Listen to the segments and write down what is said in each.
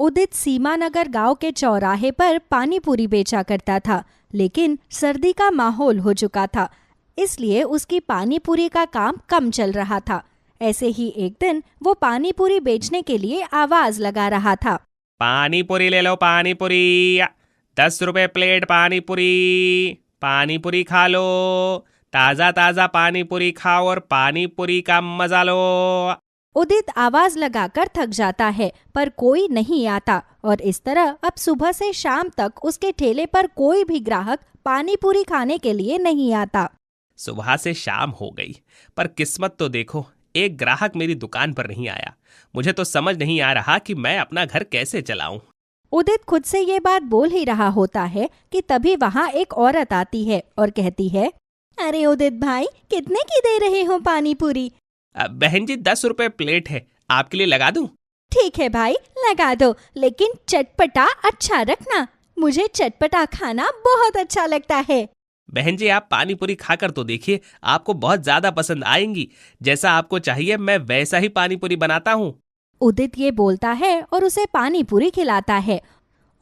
उदित सीमानगर गांव के चौराहे पर पानी पूरी बेचा करता था, लेकिन सर्दी का माहौल हो चुका था, इसलिए उसकी पानी पूरी का काम कम चल रहा था। ऐसे ही एक दिन वो पानी पूरी बेचने के लिए आवाज लगा रहा था। पानी पूरी ले लो, पानी पूरी 10 रुपए प्लेट, पानी पूरी खा लो, ताज़ा ताज़ा पानी पूरी खाओ और पानी पूरी का मजा लो। उदित आवाज लगाकर थक जाता है, पर कोई नहीं आता और इस तरह अब सुबह से शाम तक उसके ठेले पर कोई भी ग्राहक पानी पूरी खाने के लिए नहीं आता। सुबह से शाम हो गई, पर किस्मत तो देखो, एक ग्राहक मेरी दुकान पर नहीं आया। मुझे तो समझ नहीं आ रहा कि मैं अपना घर कैसे चलाऊं। उदित खुद से ये बात बोल ही रहा होता है कि तभी वहाँ एक औरत आती है और कहती है, अरे उदित भाई, कितने की दे रहे हो पानी पूरी? बहन जी, 10 रुपए प्लेट है, आपके लिए लगा दूं? ठीक है भाई, लगा दो, लेकिन चटपटा अच्छा रखना, मुझे चटपटा खाना बहुत अच्छा लगता है। बहन जी, आप पानी पूरी खाकर तो देखिए, आपको बहुत ज्यादा पसंद आएंगी। जैसा आपको चाहिए मैं वैसा ही पानी पूरी बनाता हूँ। उदित ये बोलता है और उसे पानी पूरी खिलाता है।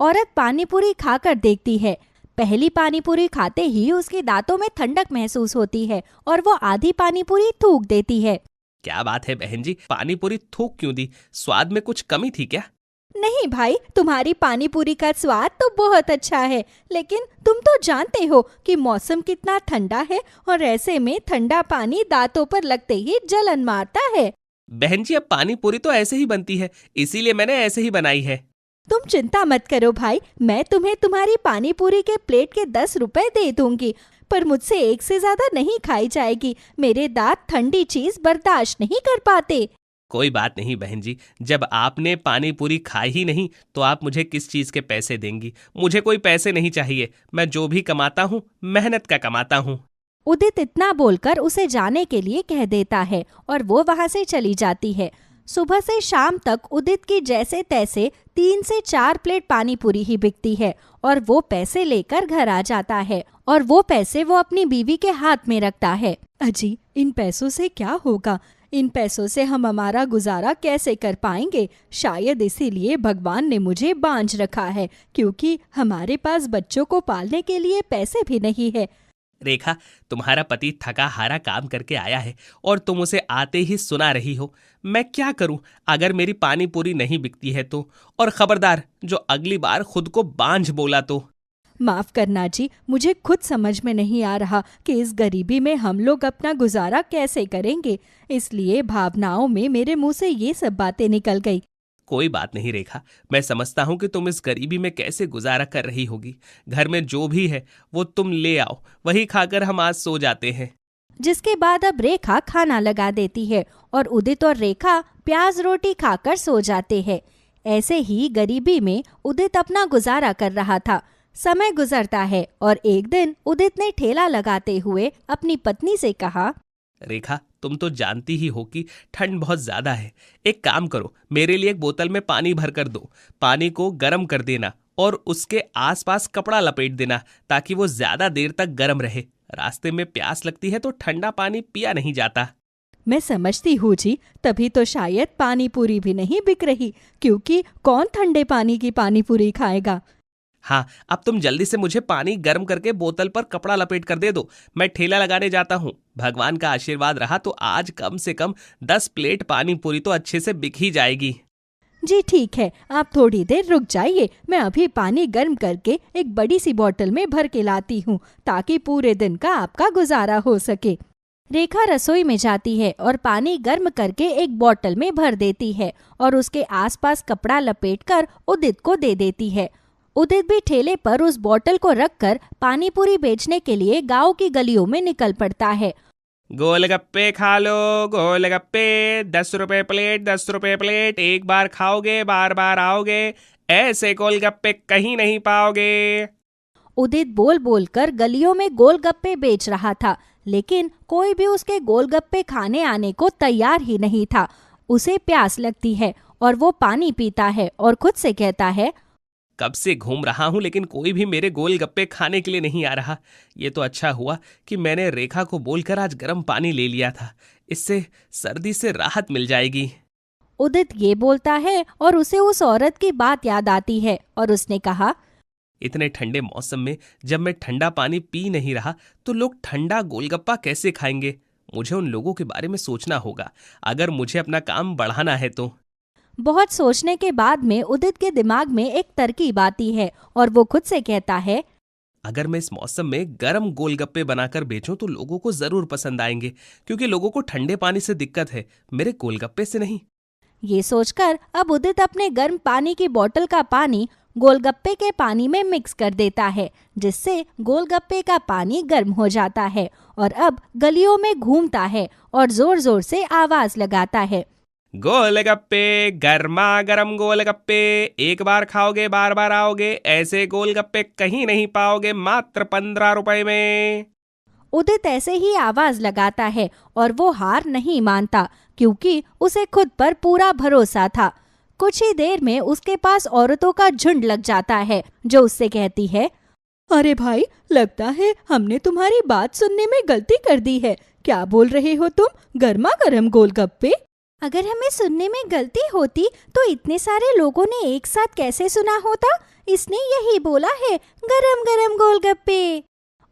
औरत पानी पूरी खाकर देखती है। पहली पानी पूरी खाते ही उसके दांतों में ठंडक महसूस होती है और वो आधी पानी पूरी थूक देती है। क्या बात है बहन जी, पानी पूरी थूक क्यों दी? स्वाद में कुछ कमी थी क्या? नहीं भाई, तुम्हारी पानी पूरी का स्वाद तो बहुत अच्छा है, लेकिन तुम तो जानते हो कि मौसम कितना ठंडा है और ऐसे में ठंडा पानी दांतों पर लगते ही जलन मारता है। बहन जी, अब पानी पूरी तो ऐसे ही बनती है, इसीलिए मैंने ऐसे ही बनाई है। तुम चिंता मत करो भाई, मैं तुम्हें तुम्हारी पानी पूरी के प्लेट के 10 रुपए दे दूंगी, पर मुझसे एक से ज्यादा नहीं खाई जाएगी। मेरे दांत ठंडी चीज बर्दाश्त नहीं कर पाते। कोई बात नहीं बहन जी, जब आपने पानी पूरी खाई ही नहीं तो आप मुझे किस चीज के पैसे देंगी? मुझे कोई पैसे नहीं चाहिए, मैं जो भी कमाता हूँ मेहनत का कमाता हूँ। उदित इतना बोलकर उसे जाने के लिए कह देता है और वो वहां से चली जाती है। सुबह से शाम तक उदित की जैसे तैसे 3 से 4 प्लेट पानी पूरी ही बिकती है और वो पैसे लेकर घर आ जाता है और वो पैसे वो अपनी बीवी के हाथ में रखता है। अजी, इन पैसों से क्या होगा? इन पैसों से हम हमारा गुजारा कैसे कर पाएंगे? शायद इसीलिए भगवान ने मुझे बांझ रखा है, क्योंकि हमारे पास बच्चों को पालने के लिए पैसे भी नहीं है। रेखा, तुम्हारा पति थका हारा काम करके आया है और तुम उसे आते ही सुना रही हो। मैं क्या करूं अगर मेरी पानी पूरी नहीं बिकती है तो? और खबरदार, जो अगली बार खुद को बांझ बोला तो। माफ करना जी, मुझे खुद समझ में नहीं आ रहा कि इस गरीबी में हम लोग अपना गुजारा कैसे करेंगे, इसलिए भावनाओं में मेरे मुंह से ये सब बातें निकल गई। कोई बात नहीं रेखा, मैं समझता हूँ कि तुम इस गरीबी में कैसे गुजारा कर रही होगी। घर में जो भी है वो तुम ले आओ, वही खाकर हम आज सो जाते हैं। जिसके बाद अब रेखा खाना लगा देती है और उदित और रेखा प्याज रोटी खाकर सो जाते हैं। ऐसे ही गरीबी में उदित अपना गुजारा कर रहा था। समय गुजरता है और एक दिन उदित ने ठेला लगाते हुए अपनी पत्नी से कहा, रेखा, तुम तो जानती ही हो कि ठंड बहुत ज्यादा है। एक काम करो, मेरे लिए एक बोतल में पानी भर कर दो। पानी को गर्म कर देना और उसके आसपास कपड़ा लपेट देना ताकि वो ज्यादा देर तक गर्म रहे। रास्ते में प्यास लगती है तो ठंडा पानी पिया नहीं जाता। मैं समझती हूँ जी, तभी तो शायद पानी पूरी भी नहीं बिक रही, क्योंकि कौन ठंडे पानी की पानी पूरी खाएगा। हाँ, अब तुम जल्दी से मुझे पानी गर्म करके बोतल पर कपड़ा लपेट कर दे दो। मैं ठेला लगाने जाता हूँ। भगवान का आशीर्वाद रहा तो आज कम से कम 10 प्लेट पानी पूरी तो अच्छे से बिक ही जाएगी। जी ठीक है, आप थोड़ी देर रुक जाइए, मैं अभी पानी गर्म करके एक बड़ी सी बोतल में भर के लाती हूँ, ताकि पूरे दिन का आपका गुजारा हो सके। रेखा रसोई में जाती है और पानी गर्म करके एक बोतल में भर देती है और उसके आसपास कपड़ा लपेटकर उदित को दे देती है। उदित भी ठेले पर उस बोतल को रखकर पानी पूरी बेचने के लिए गांव की गलियों में निकल पड़ता है। गोलगप्पे खा लो, गोलगप्पे 10 रुपए प्लेट, 10 रुपए प्लेट। एक बार खाओगे बार बार आओगे, ऐसे गोलगप्पे कहीं नहीं पाओगे। उदित बोल बोल कर गलियों में गोलगप्पे बेच रहा था, लेकिन कोई भी उसके गोलगप्पे खाने आने को तैयार ही नहीं था। उसे प्यास लगती है और वो पानी पीता है और खुद से कहता है, कब से घूम रहा हूं लेकिन कोई भी मेरे गोलगप्पे खाने के लिए नहीं आ रहा। ये तो अच्छा हुआ कि मैंने रेखा को बोलकर आज गर्म पानी ले लिया था, इससे सर्दी से राहत मिल जाएगी। उदित ये बोलता है और उसे उस औरत की बात याद आती है और उसने कहा, इतने ठंडे मौसम में जब मैं ठंडा पानी पी नहीं रहा तो लोग ठंडा गोलगप्पा कैसे खाएंगे। मुझे उन लोगों के बारे में सोचना होगा अगर मुझे अपना काम बढ़ाना है तो। बहुत सोचने के बाद में उदित के दिमाग में एक तरकीब आती है और वो खुद से कहता है, अगर मैं इस मौसम में गर्म गोलगप्पे बनाकर बेचूं तो लोगों को जरूर पसंद आएंगे, क्योंकि लोगों को ठंडे पानी से दिक्कत है, मेरे गोलगप्पे से नहीं। ये सोचकर अब उदित अपने गर्म पानी की बोतल का पानी गोलगप्पे के पानी में मिक्स कर देता है, जिससे गोलगप्पे का पानी गर्म हो जाता है और अब गलियों में घूमता है और जोर जोर से आवाज लगाता है, गोलगप्पे, गर्मा गर्म गोलगप्पे, एक बार खाओगे बार बार आओगे, ऐसे गोलगप्पे कहीं नहीं पाओगे, मात्र 15 रुपए में। उदित ऐसे ही आवाज लगाता है और वो हार नहीं मानता, क्योंकि उसे खुद पर पूरा भरोसा था। कुछ ही देर में उसके पास औरतों का झुंड लग जाता है, जो उससे कहती है, अरे भाई, लगता है हमने तुम्हारी बात सुनने में गलती कर दी है। क्या बोल रहे हो तुम? गर्मा गर्म गोलगप्पे? अगर हमें सुनने में गलती होती तो इतने सारे लोगों ने एक साथ कैसे सुना होता? इसने यही बोला है, गरम गरम गोलगप्पे।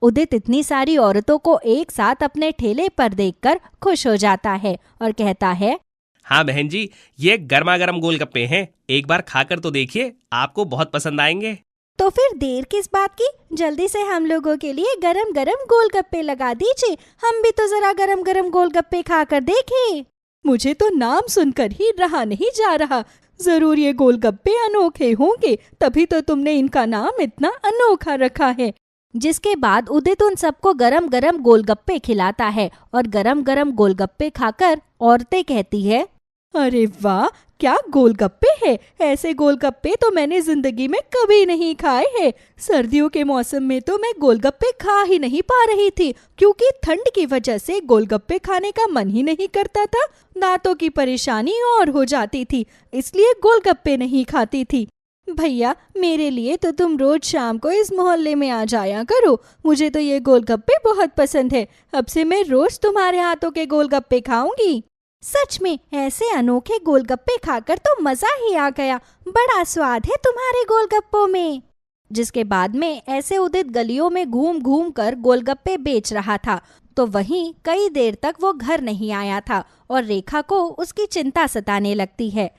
उदित इतनी सारी औरतों को एक साथ अपने ठेले पर देखकर खुश हो जाता है और कहता है, हाँ बहन जी, ये गर्मा गर्म गोलगप्पे हैं, एक बार खाकर तो देखिए, आपको बहुत पसंद आएंगे। तो फिर देर किस बात की? जल्दी से हम लोगों के लिए गरम गरम गोलगप्पे लगा दीजिए, हम भी तो जरा गरम गरम गोलगप्पे खाकर देखें। मुझे तो नाम सुनकर ही रहा नहीं जा रहा। जरूर ये गोलगप्पे अनोखे होंगे, तभी तो तुमने इनका नाम इतना अनोखा रखा है। जिसके बाद उदित उन सबको गरम गरम गोलगप्पे खिलाता है और गरम गरम गोलगप्पे खाकर औरतें कहती है, अरे वाह, क्या गोलगप्पे है! ऐसे गोलगप्पे तो मैंने जिंदगी में कभी नहीं खाए हैं। सर्दियों के मौसम में तो मैं गोलगप्पे खा ही नहीं पा रही थी, क्योंकि ठंड की वजह से गोलगप्पे खाने का मन ही नहीं करता था। दांतों की परेशानी और हो जाती थी, इसलिए गोलगप्पे नहीं खाती थी। भैया, मेरे लिए तो तुम रोज शाम को इस मोहल्ले में आ जाया करो। मुझे तो ये गोलगप्पे बहुत पसंद है। अब से मैं रोज तुम्हारे हाथों के गोलगप्पे खाऊंगी। सच में ऐसे अनोखे गोलगप्पे खाकर तो मजा ही आ गया। बड़ा स्वाद है तुम्हारे गोलगप्पों में। जिसके बाद में ऐसे उदित गलियों में घूम घूम कर गोलगप्पे बेच रहा था, तो वहीं कई देर तक वो घर नहीं आया था और रेखा को उसकी चिंता सताने लगती है।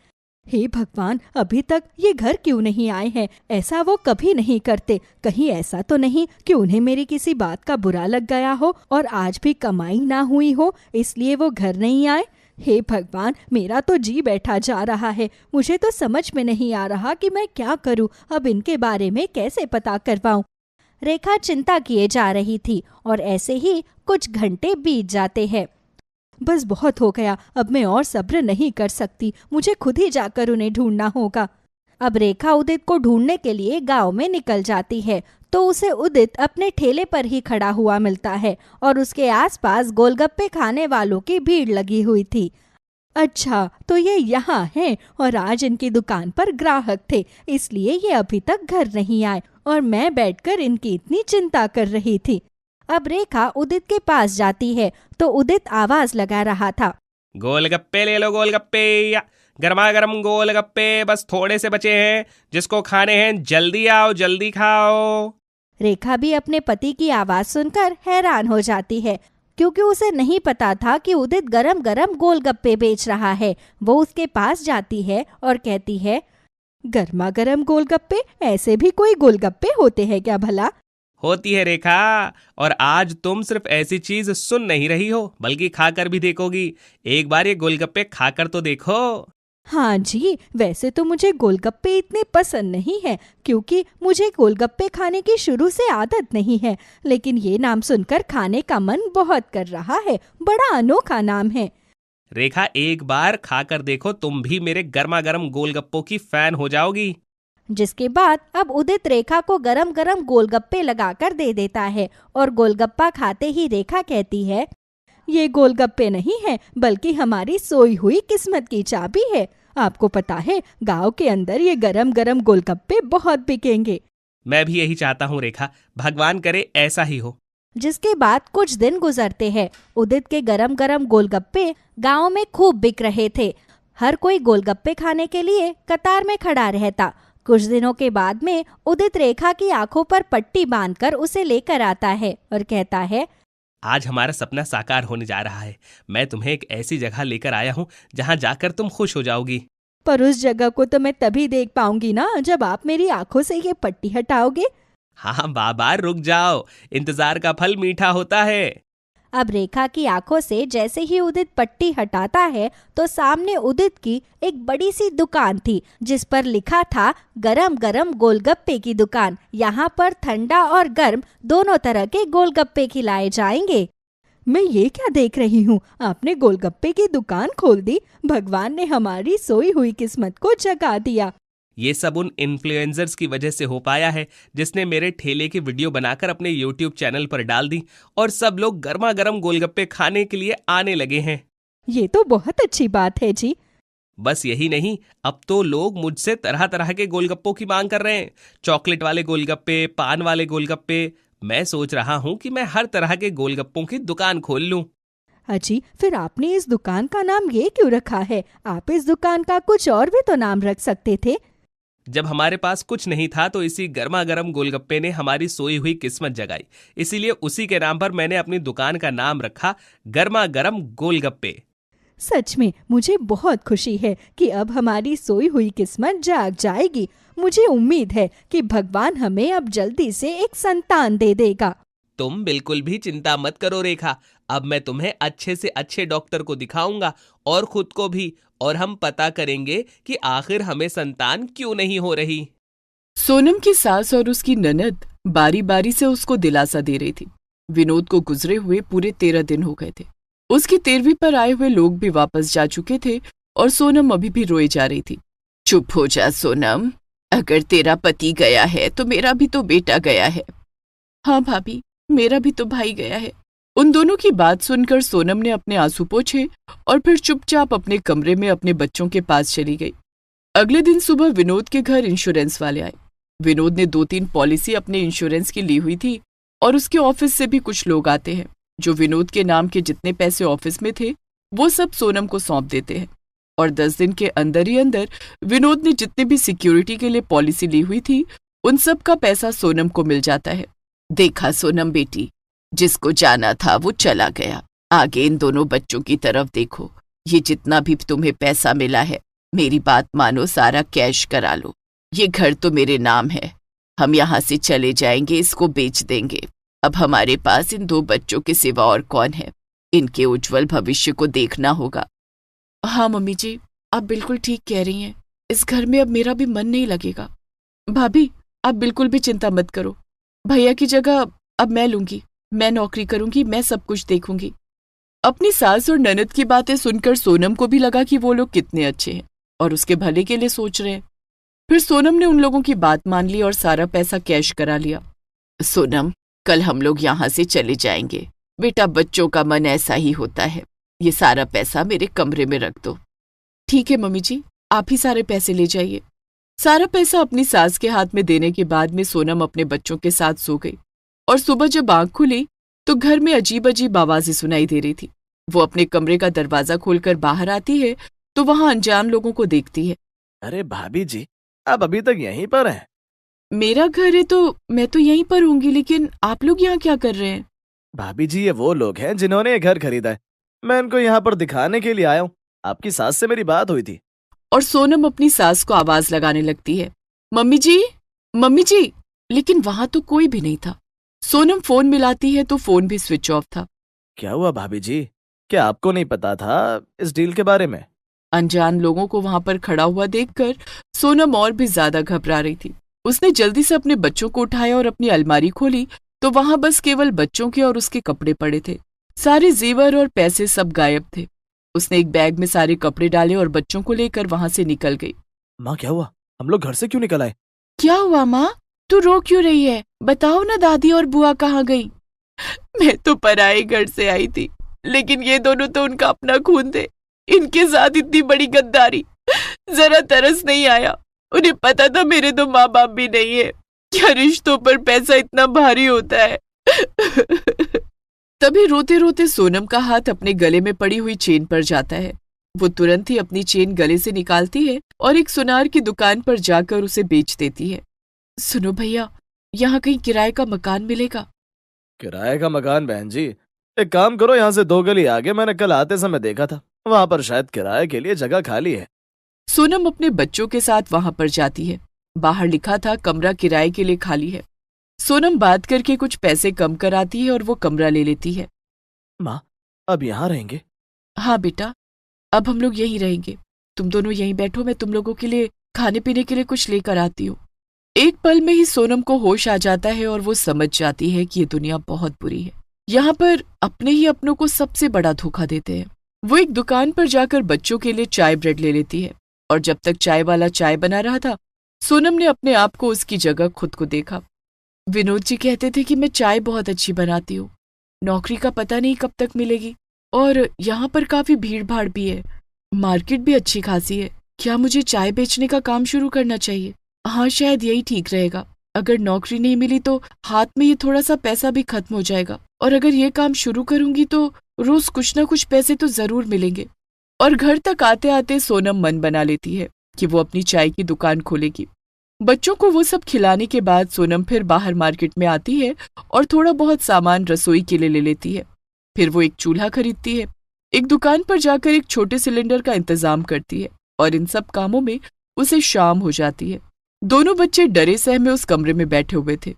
हे भगवान, अभी तक ये घर क्यों नहीं आए हैं? ऐसा वो कभी नहीं करते। कहीं ऐसा तो नहीं कि उन्हें मेरी किसी बात का बुरा लग गया हो और आज भी कमाई ना हुई हो, इसलिए वो घर नहीं आए। हे भगवान, मेरा तो जी बैठा जा रहा है। मुझे तो समझ में नहीं आ रहा कि मैं क्या करूं, अब इनके बारे में कैसे पता करवाऊं। रेखा चिंता किए जा रही थी और ऐसे ही कुछ घंटे बीत जाते हैं। बस बहुत हो गया, अब मैं और सब्र नहीं कर सकती। मुझे खुद ही जाकर उन्हें ढूंढना होगा। अब रेखा उदित को ढूंढने के लिए गांव में निकल जाती है, तो उसे उदित अपने ठेले पर ही खड़ा हुआ मिलता है और उसके आसपास गोलगप्पे खाने वालों की भीड़ लगी हुई थी। अच्छा, तो ये यहाँ हैं और आज इनकी दुकान पर ग्राहक थे, इसलिए ये अभी तक घर नहीं आए और मैं बैठकर इनकी इतनी चिंता कर रही थी। अब रेखा उदित के पास जाती है, तो उदित आवाज लगा रहा था, गोलगप्पे ले लो, गोलगप्पे, या गर्मा गर्म गोलगप्पे बस थोड़े से बचे हैं, जिसको खाने हैं जल्दी आओ, जल्दी खाओ। रेखा भी अपने पति की आवाज सुनकर हैरान हो जाती है, क्योंकि उसे नहीं पता था कि उदित गरम गरम गोलगप्पे बेच रहा है। वो उसके पास जाती है और कहती है, गर्मा गर्म गोलगप्पे? ऐसे भी कोई गोलगप्पे होते हैं क्या भला? होती है रेखा, और आज तुम सिर्फ ऐसी चीज सुन नहीं रही हो बल्कि खाकर भी देखोगी। एक बार ये गोलगप्पे खाकर तो देखो। हाँ जी, वैसे तो मुझे गोलगप्पे इतने पसंद नहीं है, क्योंकि मुझे गोलगप्पे खाने की शुरू से आदत नहीं है, लेकिन ये नाम सुनकर खाने का मन बहुत कर रहा है। बड़ा अनोखा नाम है। रेखा, एक बार खाकर देखो, तुम भी मेरे गर्मा गर्म गोलगप्पों की फैन हो जाओगी। जिसके बाद अब उदित रेखा को गरम गरम गोलगप्पे लगाकर दे देता है और गोलगप्पा खाते ही रेखा कहती है, ये गोलगप्पे नहीं है, बल्कि हमारी सोई हुई किस्मत की चाबी है। आपको पता है, गांव के अंदर ये गरम गरम गोलगप्पे बहुत बिकेंगे। मैं भी यही चाहता हूँ रेखा, भगवान करे ऐसा ही हो। जिसके बाद कुछ दिन गुजरते हैं। उदित के गरम गरम गोलगप्पे गांव में खूब बिक रहे थे। हर कोई गोलगप्पे खाने के लिए कतार में खड़ा रहता। कुछ दिनों के बाद में उदित रेखा की आंखों पर पट्टी बांधकर उसे लेकर आता है और कहता है, आज हमारा सपना साकार होने जा रहा है। मैं तुम्हें एक ऐसी जगह लेकर आया हूँ जहाँ जाकर तुम खुश हो जाओगी। पर उस जगह को तो मैं तभी देख पाऊंगी ना जब आप मेरी आंखों से ये पट्टी हटाओगे। हाँ बाबा, रुक जाओ, इंतजार का फल मीठा होता है। अब रेखा की आंखों से जैसे ही उदित पट्टी हटाता है तो सामने उदित की एक बड़ी सी दुकान थी जिस पर लिखा था गरम गरम गोलगप्पे की दुकान। यहाँ पर ठंडा और गर्म दोनों तरह के गोलगप्पे खिलाए जाएंगे। मैं ये क्या देख रही हूँ, आपने गोलगप्पे की दुकान खोल दी। भगवान ने हमारी सोई हुई किस्मत को जगा दिया। ये सब उन इन्फ्लुएंसर्स की वजह से हो पाया है जिसने मेरे ठेले की वीडियो बनाकर अपने YouTube चैनल पर डाल दी और सब लोग गर्मा गर्म गोलगप्पे खाने के लिए आने लगे हैं। ये तो बहुत अच्छी बात है जी। बस यही नहीं, अब तो लोग मुझसे तरह तरह के गोलगप्पों की मांग कर रहे हैं। चॉकलेट वाले गोलगप्पे, पान वाले गोलगप्पे। मैं सोच रहा हूँ कि मैं हर तरह के गोलगप्पों की दुकान खोल लूँ। अजी, फिर आपने इस दुकान का नाम ये क्यों रखा है? आप इस दुकान का कुछ और भी तो नाम रख सकते थे। जब हमारे पास कुछ नहीं था तो इसी गर्मा गर्म गोलगप्पे ने हमारी सोई हुई किस्मत जगाई, इसीलिए उसी के नाम पर मैंने अपनी दुकान का नाम रखा गर्मा गर्म गोलगप्पे। सच में मुझे बहुत खुशी है कि अब हमारी सोई हुई किस्मत जाग जाएगी। मुझे उम्मीद है कि भगवान हमें अब जल्दी से एक संतान दे देगा। तुम बिल्कुल भी चिंता मत करो रेखा, अब मैं तुम्हें अच्छे से अच्छे डॉक्टर को दिखाऊंगा और खुद को भी, और हम पता करेंगे कि आखिर हमें संतान क्यों नहीं हो रही। सोनम की सास और उसकी ननद बारी बारी से उसको दिलासा दे रही थी। विनोद को गुजरे हुए पूरे 13 दिन हो गए थे। उसकी 13वीं पर आए हुए लोग भी वापस जा चुके थे और सोनम अभी भी रोए जा रही थी। चुप हो जा सोनम, अगर तेरा पति गया है तो मेरा भी तो बेटा गया है। हाँ भाभी, मेरा भी तो भाई गया है। उन दोनों की बात सुनकर सोनम ने अपने आंसू पोंछे और फिर चुपचाप अपने कमरे में अपने बच्चों के पास चली गई। अगले दिन सुबह विनोद के घर इंश्योरेंस वाले आए। विनोद ने 2-3 पॉलिसी अपने इंश्योरेंस की ली हुई थी और उसके ऑफिस से भी कुछ लोग आते हैं जो विनोद के नाम के जितने पैसे ऑफिस में थे वो सब सोनम को सौंप देते हैं और 10 दिन के अंदर ही अंदर विनोद ने जितने भी सिक्योरिटी के लिए पॉलिसी ली हुई थी उन सब का पैसा सोनम को मिल जाता है। देखा सोनम बेटी, जिसको जाना था वो चला गया। आगे इन दोनों बच्चों की तरफ देखो। ये जितना भी तुम्हें पैसा मिला है, मेरी बात मानो, सारा कैश करा लो। ये घर तो मेरे नाम है, हम यहाँ से चले जाएंगे, इसको बेच देंगे। अब हमारे पास इन 2 बच्चों के सिवा और कौन है? इनके उज्जवल भविष्य को देखना होगा। हाँ मम्मी जी, आप बिल्कुल ठीक कह रही हैं। इस घर में अब मेरा भी मन नहीं लगेगा। भाभी, आप बिल्कुल भी चिंता मत करो। भैया की जगह अब मैं लूंगी। मैं नौकरी करूंगी, मैं सब कुछ देखूंगी। अपनी सास और ननद की बातें सुनकर सोनम को भी लगा कि वो लोग कितने अच्छे हैं और उसके भले के लिए सोच रहे हैं। फिर सोनम ने उन लोगों की बात मान ली और सारा पैसा कैश करा लिया। सोनम, कल हम लोग यहाँ से चले जाएंगे। बेटा, बच्चों का मन ऐसा ही होता है। ये सारा पैसा मेरे कमरे में रख दो। ठीक है मम्मी जी, आप ही सारे पैसे ले जाइए। सारा पैसा अपनी सास के हाथ में देने के बाद में सोनम अपने बच्चों के साथ सो गई और सुबह जब आंख खुली तो घर में अजीब अजीब आवाजें सुनाई दे रही थी। वो अपने कमरे का दरवाजा खोलकर बाहर आती है तो वहां अनजान लोगों को देखती है। अरे भाभी जी, आप अभी तक यहीं पर हैं? मेरा घर है तो मैं तो यहीं पर होंगी, लेकिन आप लोग यहाँ क्या कर रहे हैं? भाभी जी, ये वो लोग हैं जिन्होंने ये घर खरीदा है। मैं इनको यहाँ पर दिखाने के लिए आया हूँ। आपकी सास से मेरी बात हुई थी। और सोनम अपनी सास को आवाज लगाने लगती है, मम्मी जी, मम्मी जी। लेकिन वहां तो कोई भी नहीं था। सोनम फोन मिलाती है तो फोन भी स्विच ऑफ था। क्या हुआ भाभी जी? क्या आपको नहीं पता था इस डील के बारे में? अनजान लोगों को वहां पर खड़ा हुआ देखकर सोनम और भी ज्यादा घबरा रही थी। उसने जल्दी से अपने बच्चों को उठाया और अपनी अलमारी खोली तो वहां बस केवल बच्चों के और उसके कपड़े पड़े थे। सारे जेवर और पैसे सब गायब थे। उसने एक बैग में सारे कपड़े डाले और बच्चों को लेकर वहां से निकल गई। माँ, क्या हुआ? हम लोग घर से क्यों निकल आए? क्या हुआ माँ? तू रो क्यों रही है? बताओ ना, दादी और बुआ कहाँ गई? मैं तो पराए घर से आई थी, लेकिन ये दोनों तो उनका अपना खून थे। इनके साथ इतनी बड़ी गद्दारी, जरा तरस नहीं आया। उन्हें पता था मेरे तो माँ बाप भी नहीं है। क्या रिश्तों पर पैसा इतना भारी होता है? तभी रोते रोते सोनम का हाथ अपने गले में पड़ी हुई चेन पर जाता है। वो तुरंत ही अपनी चेन गले से निकालती है और एक सुनार की दुकान पर जाकर उसे बेच देती है। सुनो भैया, यहाँ कहीं किराए का मकान मिलेगा? किराए का मकान बहन जी? एक काम करो, यहाँ से 2 गली आगे मैंने कल आते समय देखा था, वहां पर शायद किराए के लिए जगह खाली है। सोनम अपने बच्चों के साथ वहां पर जाती है। बाहर लिखा था कमरा किराए के लिए खाली है। सोनम बात करके कुछ पैसे कम कराती है और वो कमरा ले लेती है। माँ, अब यहाँ रहेंगे? हाँ बेटा, अब हम लोग यहीं रहेंगे। तुम दोनों यहीं बैठो, मैं तुम लोगों के लिए खाने पीने के लिए कुछ लेकर आती हूँ। एक पल में ही सोनम को होश आ जाता है और वो समझ जाती है कि ये दुनिया बहुत बुरी है। यहाँ पर अपने ही अपनों को सबसे बड़ा धोखा देते हैं। वो एक दुकान पर जाकर बच्चों के लिए चाय ब्रेड ले लेती है और जब तक चाय वाला चाय बना रहा था, सोनम ने अपने आप को उसकी जगह खुद को देखा। विनोद जी कहते थे कि मैं चाय बहुत अच्छी बनाती हूँ। नौकरी का पता नहीं कब तक मिलेगी और यहाँ पर काफी भीड़ भाड़ भी है। मार्केट भी अच्छी खासी है। क्या मुझे चाय बेचने का काम शुरू करना चाहिए? हाँ, शायद यही ठीक रहेगा। अगर नौकरी नहीं मिली तो हाथ में ये थोड़ा सा पैसा भी खत्म हो जाएगा और अगर ये काम शुरू करूंगी तो रोज कुछ ना कुछ पैसे तो जरूर मिलेंगे। और घर तक आते आते सोनम मन बना लेती है कि वो अपनी चाय की दुकान खोलेगी। बच्चों को वो सब खिलाने के बाद सोनम फिर बाहर मार्केट में आती है और थोड़ा बहुत सामान रसोई के लिए ले लेती है। फिर वो एक चूल्हा खरीदती है, एक दुकान पर जाकर एक छोटे सिलेंडर का इंतजाम करती है और इन सब कामों में उसे शाम हो जाती है। दोनों बच्चे डरे सहमे उस कमरे में बैठे हुए थे।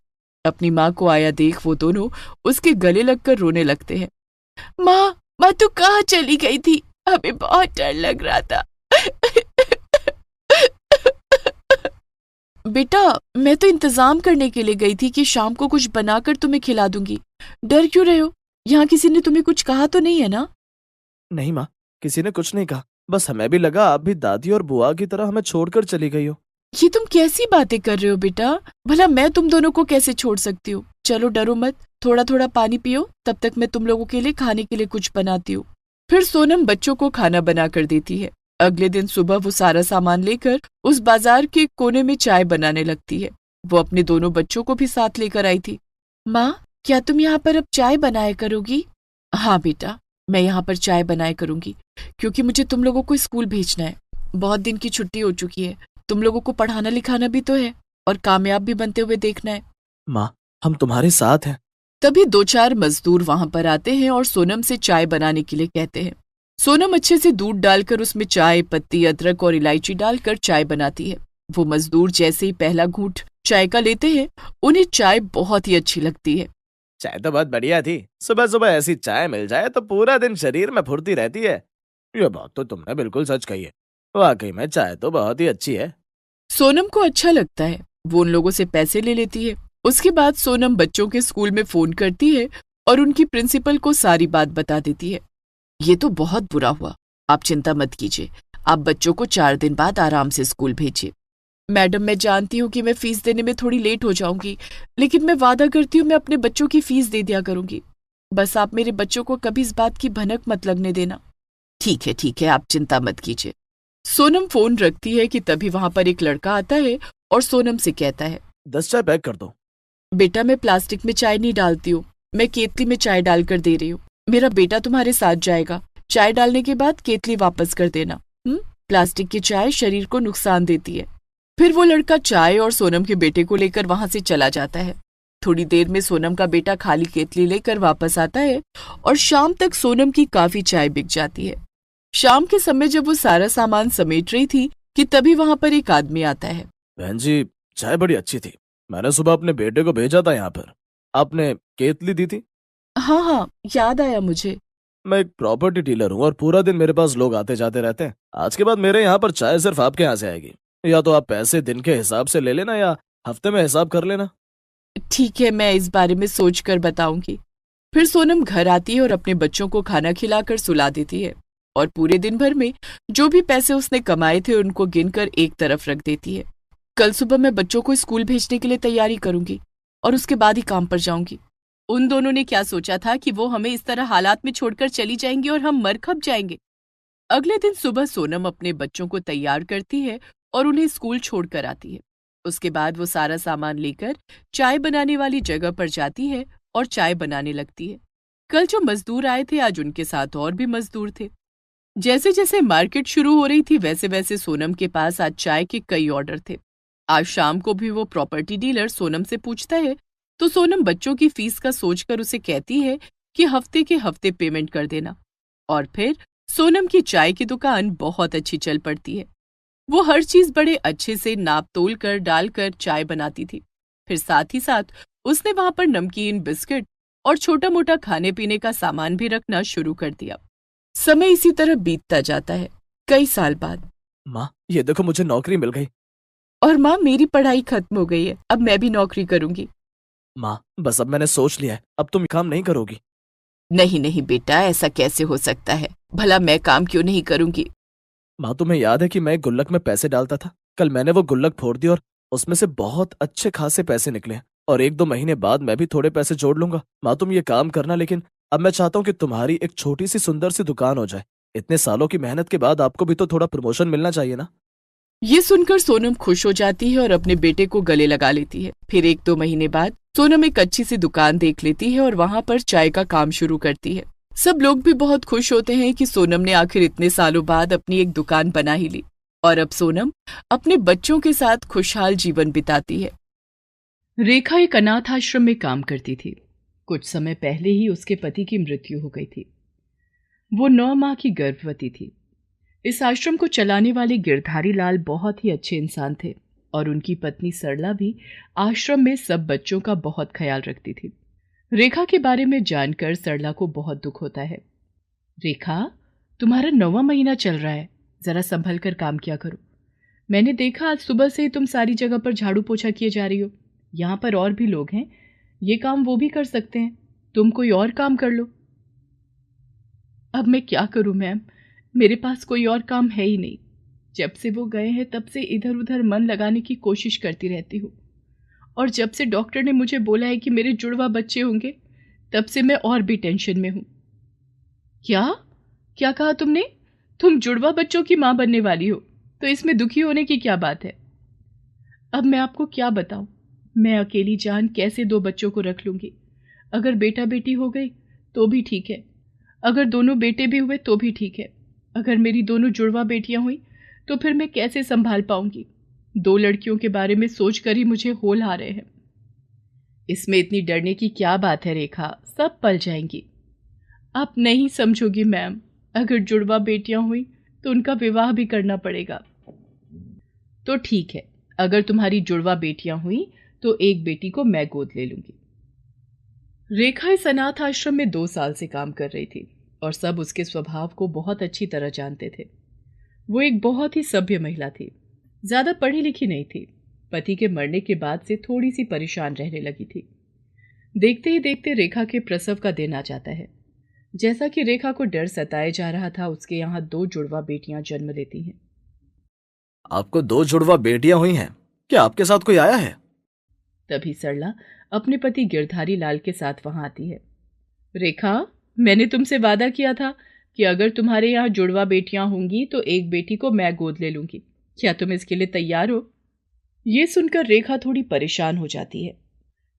अपनी माँ को आया देख वो दोनों उसके गले लगकर रोने लगते हैं। माँ तू कहाँ चली गई थी? हमें बहुत डर लग रहा था। बेटा, मैं तो इंतजाम करने के लिए गई थी कि शाम को कुछ बनाकर तुम्हें खिला दूंगी। डर क्यों रहे हो? यहाँ किसी ने तुम्हें कुछ कहा तो नहीं है ना? नहीं माँ, किसी ने कुछ नहीं कहा, बस हमें भी लगा आप भी दादी और बुआ की तरह हमें छोड़कर चली गई हो। ये तुम कैसी बातें कर रहे हो बेटा? भला मैं तुम दोनों को कैसे छोड़ सकती हूँ? चलो डरो मत, थोड़ा थोड़ा पानी पियो, तब तक मैं तुम लोगों के लिए खाने के लिए कुछ बनाती हूँ। फिर सोनम बच्चों को खाना बना कर देती है। अगले दिन सुबह वो सारा सामान लेकर उस बाजार के कोने में चाय बनाने लगती है। वो अपने दोनों बच्चों को भी साथ लेकर आई थी। माँ, क्या तुम यहाँ पर अब चाय बनाया करोगी? हाँ बेटा, मैं यहाँ पर चाय बनाया करूंगी क्योंकि मुझे तुम लोगों को स्कूल भेजना है। बहुत दिन की छुट्टी हो चुकी है। तुम लोगों को पढ़ाना लिखाना भी तो है और कामयाब भी बनते हुए देखना है। माँ, हम तुम्हारे साथ हैं। तभी 2-4 मजदूर वहां पर आते हैं और सोनम से चाय बनाने के लिए कहते हैं। सोनम अच्छे से दूध डालकर उसमें चाय पत्ती, अदरक और इलायची डालकर चाय बनाती है। वो मजदूर जैसे ही पहला घूंट चाय का लेते हैं, उन्हें चाय बहुत ही अच्छी लगती है। चाय तो बहुत बढ़िया थी। सुबह सुबह ऐसी चाय मिल जाए तो पूरा दिन शरीर में फुर्ती रहती है। ये बात तो तुमने बिल्कुल सच कही है। वाकई में चाय तो बहुत ही अच्छी है। सोनम को अच्छा लगता है। वो उन लोगों से पैसे ले लेती है। उसके बाद सोनम बच्चों के स्कूल में फोन करती है और उनकी प्रिंसिपल को सारी बात बता देती है। ये तो बहुत बुरा हुआ, आप चिंता मत कीजिए। आप बच्चों को 4 दिन बाद आराम से स्कूल भेजिए। मैडम, मैं जानती हूँ कि मैं फीस देने में थोड़ी लेट हो जाऊंगी, लेकिन मैं वादा करती हूँ मैं अपने बच्चों की फीस दे दिया करूंगी। बस आप मेरे बच्चों को कभी इस बात की भनक मत लगने देना। ठीक है, आप चिंता मत कीजिए। सोनम फोन रखती है कि तभी वहां पर एक लड़का आता है और सोनम से कहता है, 10 चाय पैक कर दो। बेटा, मैं प्लास्टिक में चाय नहीं डालती हूँ, मैं केतली में चाय डालकर दे रही हूँ। मेरा बेटा तुम्हारे साथ जाएगा। चाय डालने के बाद केतली वापस कर देना। प्लास्टिक की चाय शरीर को नुकसान देती है। फिर वो लड़का चाय और सोनम के बेटे को लेकर वहां से चला जाता है। थोड़ी देर में सोनम का बेटा खाली केतली लेकर वापस आता है और शाम तक सोनम की काफी चाय बिक जाती है। शाम के समय जब वो सारा सामान समेट रही थी कि तभी वहां पर एक आदमी आता है। बहन जी, चाय बड़ी अच्छी थी। मैंने सुबह अपने बेटे को भेजा था यहाँ पर। आपने केतली दी थी? हाँ, याद आया मुझे। मैं एक प्रॉपर्टी डीलर हूँ और पूरा दिन मेरे पास लोग आते जाते रहते हैं। आज के बाद मेरे यहाँ पर चाय सिर्फ आपके यहाँ से आएगी। या तो आप पैसे दिन के हिसाब से ले लेना या हफ्ते में हिसाब कर लेना। ठीक है, मैं इस बारे में सोच कर बताऊंगी। फिर सोनम घर आती है और अपने बच्चों को खाना खिलाकर सुला देती है और पूरे दिन भर में जो भी पैसे उसने कमाए थे उनको गिनकर एक तरफ रख देती है। कल सुबह मैं बच्चों को स्कूल भेजने के लिए तैयारी करूंगी और उसके बाद ही काम पर जाऊंगी। उन दोनों ने क्या सोचा था कि वो हमें इस तरह हालात में छोड़कर चली जाएंगी और हम मर खप जाएंगे। अगले दिन सुबह सोनम अपने बच्चों को तैयार करती है और उन्हें स्कूल छोड़कर आती है। उसके बाद वो सारा सामान लेकर चाय बनाने वाली जगह पर जाती है और चाय बनाने लगती है। कल जो मजदूर आए थे आज उनके साथ और भी मजदूर थे। जैसे जैसे मार्केट शुरू हो रही थी वैसे वैसे सोनम के पास आज चाय के कई ऑर्डर थे। आज शाम को भी वो प्रॉपर्टी डीलर सोनम से पूछता है तो सोनम बच्चों की फीस का सोचकर उसे कहती है कि हफ्ते के हफ्ते पेमेंट कर देना। और फिर सोनम की चाय की दुकान बहुत अच्छी चल पड़ती है। वो हर चीज बड़े अच्छे से नाप तोल कर डालकर चाय बनाती थी। फिर साथ ही साथ उसने वहां पर नमकीन, बिस्किट और छोटा मोटा खाने पीने का सामान भी रखना शुरू कर दिया। समय इसी तरह बीतता जाता है। कई साल बाद माँ, ये देखो मुझे नौकरी मिल गई। और माँ, मेरी पढ़ाई खत्म हो गई है, अब मैं भी नौकरी करूंगी। माँ, बस अब मैंने सोच लिया है, अब तुम काम नहीं करोगी। नहीं नहीं बेटा, ऐसा कैसे हो सकता है? भला मैं काम क्यों नहीं करूंगी? माँ, तुम्हें याद है कि मैं एक गुल्लक में पैसे डालता था? कल मैंने वो गुल्लक फोड़ दी और उसमें से बहुत अच्छे खासे पैसे निकले और 1-2 महीने बाद मैं भी थोड़े पैसे जोड़ लूंगा। माँ, तुम ये काम करना, लेकिन अब मैं चाहता हूँ कि तुम्हारी एक छोटी सी सुंदर सी दुकान हो जाए। इतने सालों की मेहनत के बाद आपको भी तो थोड़ा प्रमोशन मिलना चाहिए ना। ये सुनकर सोनम खुश हो जाती है और अपने बेटे को गले लगा लेती है। फिर 1-2 महीने बाद सोनम एक अच्छी सी दुकान देख लेती है और वहां पर चाय का काम शुरू करती है। सब लोग भी बहुत खुश होते हैं कि सोनम ने आखिर इतने सालों बाद अपनी एक दुकान बना ही ली और अब सोनम अपने बच्चों के साथ खुशहाल जीवन बिताती है। रेखा एक अनाथ आश्रम में काम करती थी। कुछ समय पहले ही उसके पति की मृत्यु हो गई थी। वो 9 माह की गर्भवती थी। इस आश्रम को चलाने वाले गिरधारी लाल बहुत ही अच्छे इंसान थे और उनकी पत्नी सरला भी आश्रम में सब बच्चों का बहुत ख्याल रखती थी। रेखा के बारे में जानकर सरला को बहुत दुख होता है। रेखा, तुम्हारा 9वां महीना चल रहा है, जरा संभल कर काम किया करो। मैंने देखा आज सुबह से ही तुम सारी जगह पर झाड़ू पोछा किए जा रही हो। यहाँ पर और भी लोग हैं, ये काम वो भी कर सकते हैं, तुम कोई और काम कर लो। अब मैं क्या करूं मैम, मेरे पास कोई और काम है ही नहीं। जब से वो गए हैं तब से इधर उधर मन लगाने की कोशिश करती रहती हूँ और जब से डॉक्टर ने मुझे बोला है कि मेरे जुड़वा बच्चे होंगे तब से मैं और भी टेंशन में हूँ। क्या क्या कहा तुमने? तुम जुड़वा बच्चों की माँ बनने वाली हो, तो इसमें दुखी होने की क्या बात है? अब मैं आपको क्या बताऊं, मैं अकेली जान कैसे 2 बच्चों को रख लूंगी। अगर बेटा बेटी हो गई तो भी ठीक है, अगर दोनों बेटे भी हुए तो भी ठीक है, अगर मेरी दोनों जुड़वा बेटियां हुई तो फिर मैं कैसे संभाल पाऊंगी? 2 लड़कियों के बारे में सोचकर ही मुझे होल आ रहे हैं। इसमें इतनी डरने की क्या बात है रेखा, सब पल जाएंगी। आप नहीं समझोगी मैम, अगर जुड़वा बेटियां हुई तो उनका विवाह भी करना पड़ेगा। तो ठीक है, अगर तुम्हारी जुड़वा बेटियां हुई तो एक बेटी को मैं गोद ले लूंगी। रेखा इस अनाथ आश्रम में 2 साल से काम कर रही थी और सब उसके स्वभाव को बहुत अच्छी तरह जानते थे। वो एक बहुत ही सभ्य महिला थी, ज्यादा पढ़ी लिखी नहीं थी। पति के मरने के बाद से थोड़ी सी परेशान रहने लगी थी। देखते ही देखते रेखा के प्रसव का दिन आ जाता है। जैसा कि रेखा को डर सताए जा रहा था, उसके यहाँ 2 जुड़वा बेटियां जन्म लेती हैं। आपको 2 जुड़वा बेटियां हुई हैं? क्या आपके साथ कोई आया है? तभी सरला अपने पति गिरधारी लाल के साथ वहां आती है। रेखा, मैंने तुमसे वादा किया था कि अगर तुम्हारे यहाँ जुड़वा बेटियां होंगी तो एक बेटी को मैं गोद ले लूंगी। क्या तुम इसके लिए तैयार हो? ये सुनकर रेखा थोड़ी परेशान हो जाती है,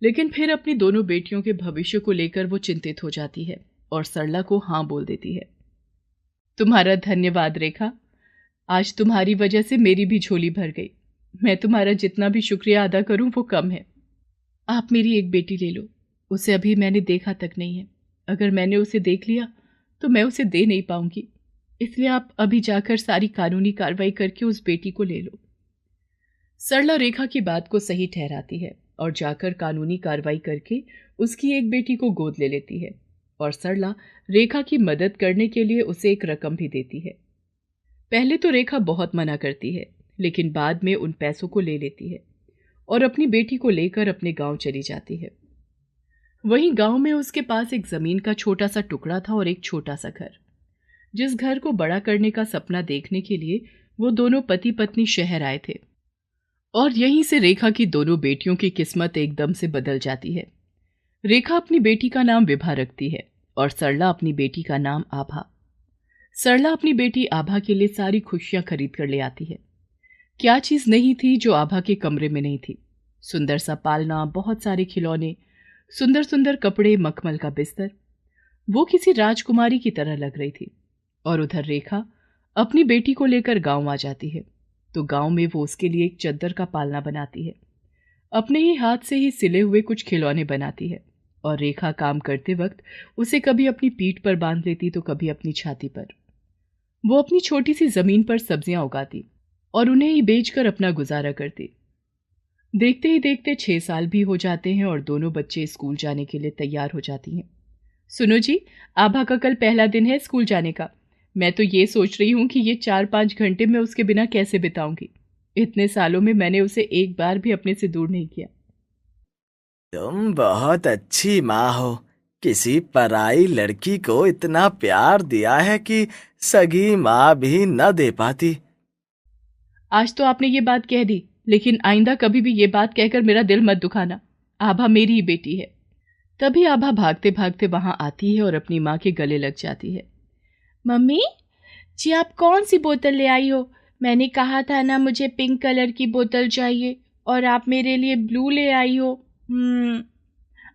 लेकिन फिर अपनी दोनों बेटियों के भविष्य को लेकर वो चिंतित हो जाती है और सरला को हाँ बोल देती है। तुम्हारा धन्यवाद रेखा, आज तुम्हारी वजह से मेरी भी झोली भर गई। मैं तुम्हारा जितना भी शुक्रिया अदा करूं वो कम है। आप मेरी एक बेटी ले लो, उसे अभी मैंने देखा तक नहीं है। अगर मैंने उसे देख लिया तो मैं उसे दे नहीं पाऊंगी, इसलिए आप अभी जाकर सारी कानूनी कार्रवाई करके उस बेटी को ले लो। सरला रेखा की बात को सही ठहराती है और जाकर कानूनी कार्रवाई करके उसकी एक बेटी को गोद ले लेती है और सरला रेखा की मदद करने के लिए उसे एक रकम भी देती है। पहले तो रेखा बहुत मना करती है, लेकिन बाद में उन पैसों को ले लेती है और अपनी बेटी को लेकर अपने गांव चली जाती है। वहीं गांव में उसके पास एक जमीन का छोटा सा टुकड़ा था और एक छोटा सा घर। जिस घर को बड़ा करने का सपना देखने के लिए वो दोनों पति पत्नी शहर आए थे और यहीं से रेखा की दोनों बेटियों की किस्मत एकदम से बदल जाती है। रेखा अपनी बेटी का नाम विभा रखती है और सरला अपनी बेटी का नाम आभा। सरला अपनी बेटी आभा के लिए सारी खुशियां खरीद कर ले आती है। क्या चीज नहीं थी जो आभा के कमरे में नहीं थी? सुंदर सा पालना, बहुत सारे खिलौने, सुंदर सुंदर कपड़े, मखमल का बिस्तर। वो किसी राजकुमारी की तरह लग रही थी। और उधर रेखा अपनी बेटी को लेकर गांव आ जाती है। तो गांव में वो उसके लिए एक चद्दर का पालना बनाती है। अपने ही हाथ से ही सिले हुए कुछ खिलौने बनाती है और रेखा काम करते वक्त उसे कभी अपनी पीठ पर बांध लेती तो कभी अपनी छाती पर। वो अपनी छोटी सी जमीन पर सब्जियां उगाती और उन्हें ही बेचकर अपना गुजारा करती। देखते ही देखते 6 साल भी हो जाते हैं और दोनों बच्चे स्कूल जाने के लिए तैयार हो जाती हैं। सुनो जी, आभा का कल पहला दिन है स्कूल जाने का। मैं तो ये सोच रही हूँ कि ये 4-5 घंटे मैं उसके बिना कैसे बिताऊंगी। इतने सालों में मैंने उसे एक बार भी अपने से दूर नहीं किया। तुम बहुत अच्छी माँ हो। किसी पराई लड़की को इतना प्यार दिया है कि सगी माँ भी न दे पाती। आज तो आपने ये बात कह दी, लेकिन आइंदा कभी भी ये बात कहकर मेरा दिल मत दुखाना। आभा मेरी ही बेटी है। तभी आभा भागते भागते वहां आती है और अपनी माँ के गले लग जाती है। मम्मी जी, आप कौन सी बोतल ले आई हो? मैंने कहा था ना मुझे पिंक कलर की बोतल चाहिए और आप मेरे लिए ब्लू ले आई हो।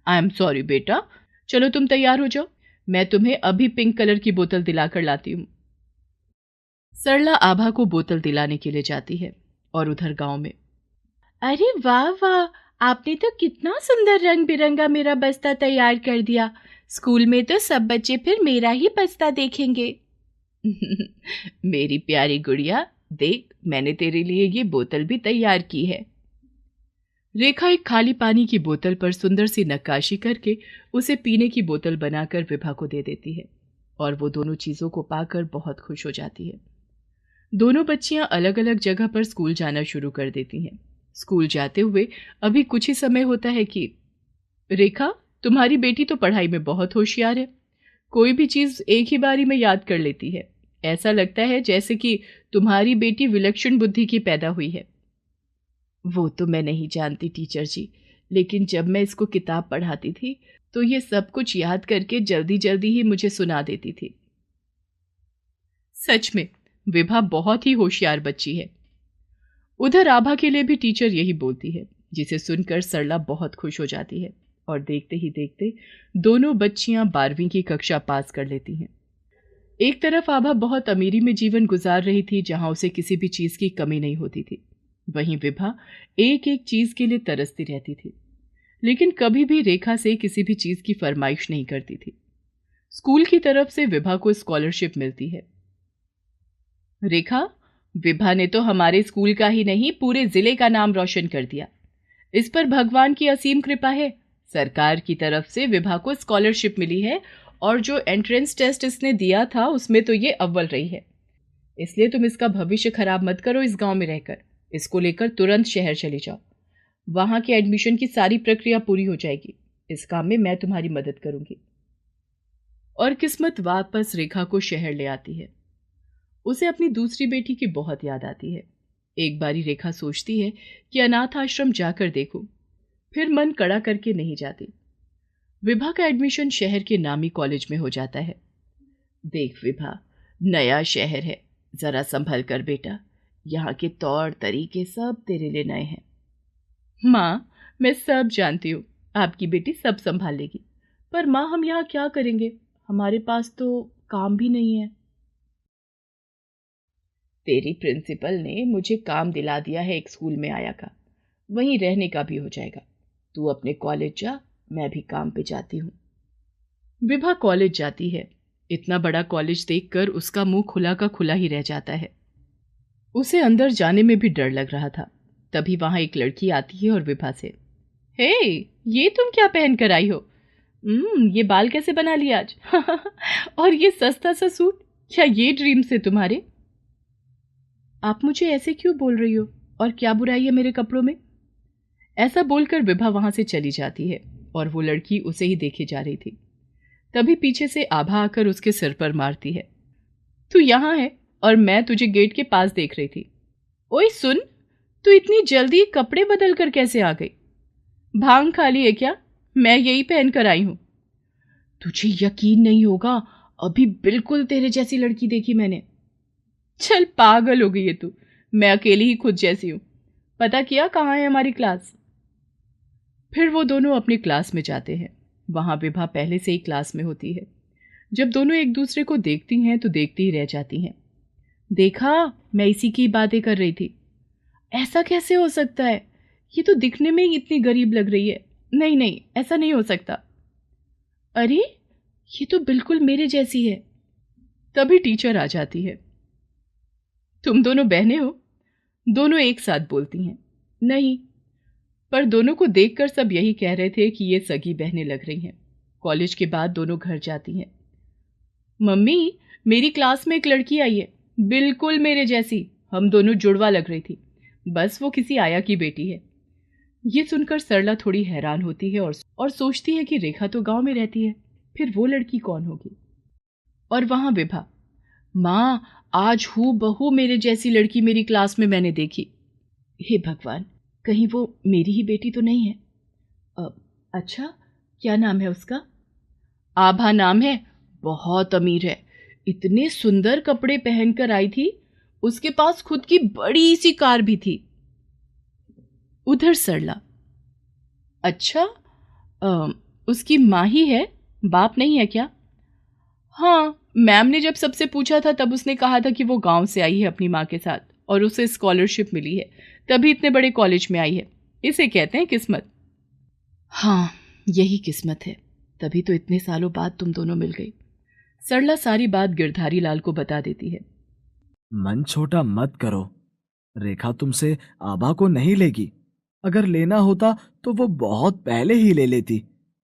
आई एम सॉरी बेटा, चलो तुम तैयार हो जाओ, मैं तुम्हें अभी पिंक कलर की बोतल दिलाकर लाती हूँ। सरला आभा को बोतल दिलाने के लिए जाती है और उधर गांव में, अरे वाह वाह, आपने तो कितना सुंदर रंग बिरंगा मेरा बस्ता तैयार कर दिया। स्कूल में तो सब बच्चे फिर मेरा ही बस्ता देखेंगे। मेरी प्यारी गुड़िया, देख मैंने तेरे लिए ये बोतल भी तैयार की है। रेखा एक खाली पानी की बोतल पर सुंदर सी नक्काशी करके उसे पीने की बोतल बनाकर विभा को दे देती है और वो दोनों चीजों को पाकर बहुत खुश हो जाती है। दोनों बच्चियां अलग अलग जगह पर स्कूल जाना शुरू कर देती हैं। स्कूल जाते हुए अभी कुछ ही समय होता है कि रेखा, तुम्हारी बेटी तो पढ़ाई में बहुत होशियार है। कोई भी चीज एक ही बारी में याद कर लेती है। ऐसा लगता है जैसे कि तुम्हारी बेटी विलक्षण बुद्धि की पैदा हुई है। वो तो मैं नहीं जानती टीचर जी, लेकिन जब मैं इसको किताब पढ़ाती थी तो ये सब कुछ याद करके जल्दी जल्दी ही मुझे सुना देती थी। सच में विभा बहुत ही होशियार बच्ची है। उधर आभा के लिए भी टीचर यही बोलती है, जिसे सुनकर सरला बहुत खुश हो जाती है और देखते ही देखते दोनों बच्चियां 12वीं की कक्षा पास कर लेती हैं। एक तरफ आभा बहुत अमीरी में जीवन गुजार रही थी, जहां उसे किसी भी चीज की कमी नहीं होती थी। वहीं विभा एक एक चीज के लिए तरसती रहती थी, लेकिन कभी भी रेखा से किसी भी चीज की फरमाइश नहीं करती थी। स्कूल की तरफ से विभा को स्कॉलरशिप मिलती है। रेखा, विभा ने तो हमारे स्कूल का ही नहीं पूरे जिले का नाम रोशन कर दिया। इस पर भगवान की असीम कृपा है। सरकार की तरफ से विभा को स्कॉलरशिप मिली है और जो एंट्रेंस टेस्ट इसने दिया था उसमें तो ये अव्वल रही है। इसलिए तुम इसका भविष्य खराब मत करो इस गांव में रहकर। इसको लेकर तुरंत शहर चले जाओ। वहां के एडमिशन की सारी प्रक्रिया पूरी हो जाएगी। इस काम में मैं तुम्हारी मदद करूंगी। और किस्मत वापस रेखा को शहर ले आती है। उसे अपनी दूसरी बेटी की बहुत याद आती है। एक बारी रेखा सोचती है कि अनाथ आश्रम जाकर देखूं, फिर मन कड़ा करके नहीं जाती। विभा का एडमिशन शहर के नामी कॉलेज में हो जाता है। देख विभा, नया शहर है, जरा संभल कर बेटा। यहाँ के तौर तरीके सब तेरे लिए नए हैं। माँ, मैं सब जानती हूँ, आपकी बेटी सब संभाल लेगी। पर माँ, हम यहाँ क्या करेंगे? हमारे पास तो काम भी नहीं है। तेरी प्रिंसिपल ने मुझे काम दिला दिया है एक स्कूल में आया का, वहीं रहने का भी हो जाएगा। तू अपने कॉलेज जा, मैं भी काम पे जाती हूँ। विभा कॉलेज जाती है। इतना बड़ा कॉलेज देखकर उसका मुंह खुला का खुला ही रह जाता है। उसे अंदर जाने में भी डर लग रहा था। तभी वहां एक लड़की आती है और विभा से, हे, ये तुम क्या पहन कर आई हो? ये बाल कैसे बना लिया आज? और ये सस्ता सा सूट, क्या ये ड्रीम्स है तुम्हारे? आप मुझे ऐसे क्यों बोल रही हो? और क्या बुराई है मेरे कपड़ों में? ऐसा बोलकर विभा वहां से चली जाती है और वो लड़की उसे ही देखे जा रही थी। तभी पीछे से आभा आकर उसके सिर पर मारती है। तू यहां है और मैं तुझे गेट के पास देख रही थी। ओए सुन, तू इतनी जल्दी कपड़े बदल कर कैसे आ गई? भांग खा ली है क्या? मैं यही पहन कर आई हूं। तुझे यकीन नहीं होगा, अभी बिल्कुल तेरे जैसी लड़की देखी मैंने। चल पागल हो गई है तू, मैं अकेली ही खुद जैसी हूं। पता किया कहाँ है हमारी क्लास? फिर वो दोनों अपनी क्लास में जाते हैं। वहां विभा पहले से ही क्लास में होती है। जब दोनों एक दूसरे को देखती हैं तो देखती ही रह जाती हैं। देखा, मैं इसी की बातें कर रही थी। ऐसा कैसे हो सकता है? ये तो दिखने में ही इतनी गरीब लग रही है। नहीं नहीं, ऐसा नहीं हो सकता। अरे, ये तो बिल्कुल मेरे जैसी है। तभी टीचर आ जाती है। तुम दोनों बहनें हो? दोनों एक साथ बोलती हैं। नहीं, पर दोनों को देखकर सब यही कह रहे थे कि ये सगी बहनें लग रही हैं। कॉलेज के बाद दोनों घर जाती हैं। मम्मी, मेरी क्लास में एक लड़की आई है, बिल्कुल मेरे जैसी। हम दोनों जुड़वा लग रही थी। बस वो किसी आया की बेटी है। ये सुनकर सरला थोड़ी हैरान होती है और सोचती है कि रेखा तो गांव में रहती है, फिर वो लड़की कौन होगी? और वहां विभा। माँ, आज हूबहू मेरे जैसी लड़की मेरी क्लास में मैंने देखी। हे भगवान, कहीं वो मेरी ही बेटी तो नहीं है? अच्छा, क्या नाम है उसका? आभा नाम है। बहुत अमीर है। इतने सुंदर कपड़े पहनकर आई थी। उसके पास खुद की बड़ी सी कार भी थी। उधर सरला। अच्छा, उसकी माँ ही है, बाप नहीं है क्या? हाँ, मैम ने जब सबसे पूछा था तब उसने कहा था कि वो गांव से आई है अपनी माँ के साथ और उसे स्कॉलरशिप मिली है, तभी इतने बड़े कॉलेज में आई है। इसे कहते हैं किस्मत। हाँ, यही किस्मत है, तभी तो इतने सालों बाद तुम दोनों मिल गई। सरला सारी बात गिरधारी लाल को बता देती है। मन छोटा मत करो। रेखा तुमसे आभा को नहीं लेगी। अगर लेना होता तो वो बहुत पहले ही ले लेती।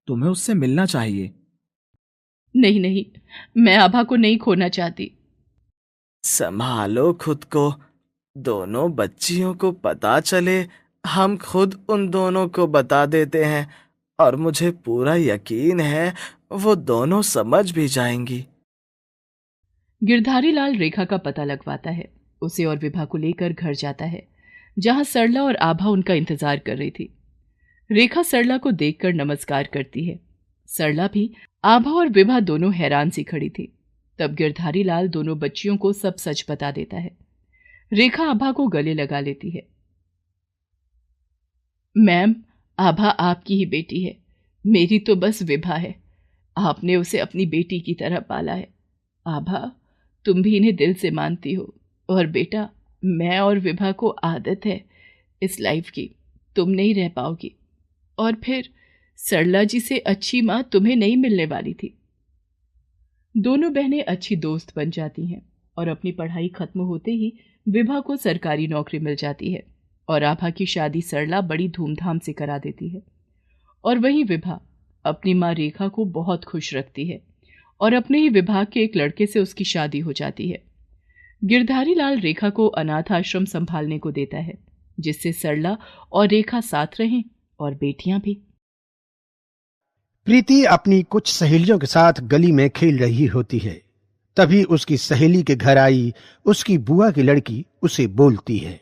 तुम्हें उससे मिलना चाहिए। नहीं नहीं, मैं आभा को नहीं खोना चाहती। संभालो खुद को। दोनों बच्चियों को पता चले, हम खुद उन दोनों को बता देते हैं और मुझे पूरा यकीन है वो दोनों समझ भी जाएंगी। गिरधारी लाल रेखा का पता लगवाता है, उसे और विभा को लेकर घर जाता है, जहां सरला और आभा उनका इंतजार कर रही थी। रेखा सरला को देखकर नमस्कार करती है। सरला भी आभा और विभा दोनों हैरान सी खड़ी थी। तब गिरधारी लाल दोनों बच्चियों को सब सच बता देता है। रेखा आभा को गले लगा लेती है। मैम, आभा आपकी ही बेटी है, मेरी तो बस विभा है। आपने उसे अपनी बेटी की तरह पाला है। आभा, तुम भी इन्हें दिल से मानती हो। और बेटा, मैं और विभा को आदत है इस लाइफ की, तुम नहीं रह पाओगी। और फिर सरला जी से अच्छी माँ तुम्हें नहीं मिलने वाली थी। दोनों बहनें अच्छी दोस्त बन जाती हैं और अपनी पढ़ाई खत्म होते ही विभा को सरकारी नौकरी मिल जाती है और आभा की शादी सरला बड़ी धूमधाम से करा देती है। और वहीं विभा अपनी माँ रेखा को बहुत खुश रखती है और अपने ही विभाग के एक लड़के से उसकी शादी हो जाती है। गिरधारी लाल रेखा को अनाथ आश्रम संभालने को देता है, जिससे सरला और रेखा साथ रहें और बेटियां भी। प्रीति अपनी कुछ सहेलियों के साथ गली में खेल रही होती है। तभी उसकी सहेली के घर आई उसकी बुआ की लड़की उसे बोलती है।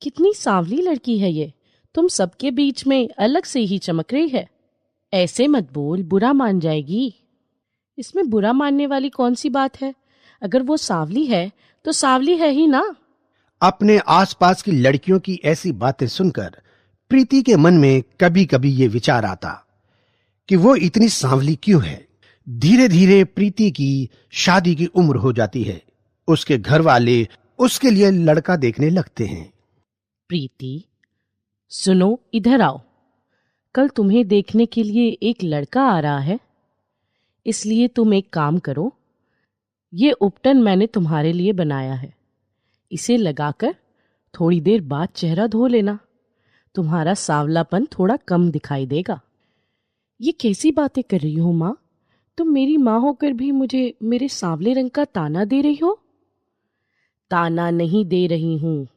कितनी सांवली लड़की है ये, तुम सबके बीच में अलग से ही चमक रही है। ऐसे मत बोल, बुरा मान जाएगी। इसमें बुरा मानने वाली कौन सी बात है? अगर वो सांवली है तो सांवली है ही ना। अपने आसपास की लड़कियों की ऐसी बातें सुनकर प्रीति के मन में कभी कभी ये विचार आता कि वो इतनी सांवली क्यों है। धीरे धीरे प्रीति की शादी की उम्र हो जाती है। उसके घर वाले उसके लिए लड़का देखने लगते हैं। प्रीति, सुनो, इधर आओ। कल तुम्हें देखने के लिए एक लड़का आ रहा है, इसलिए तुम एक काम करो। ये उपटन मैंने तुम्हारे लिए बनाया है, इसे लगाकर थोड़ी देर बाद चेहरा धो लेना, तुम्हारा सांवलापन थोड़ा कम दिखाई देगा। ये कैसी बातें कर रही हो माँ? तुम मेरी माँ होकर भी मुझे मेरे सांवले रंग का ताना दे रही हो? ताना नहीं दे रही हूँ,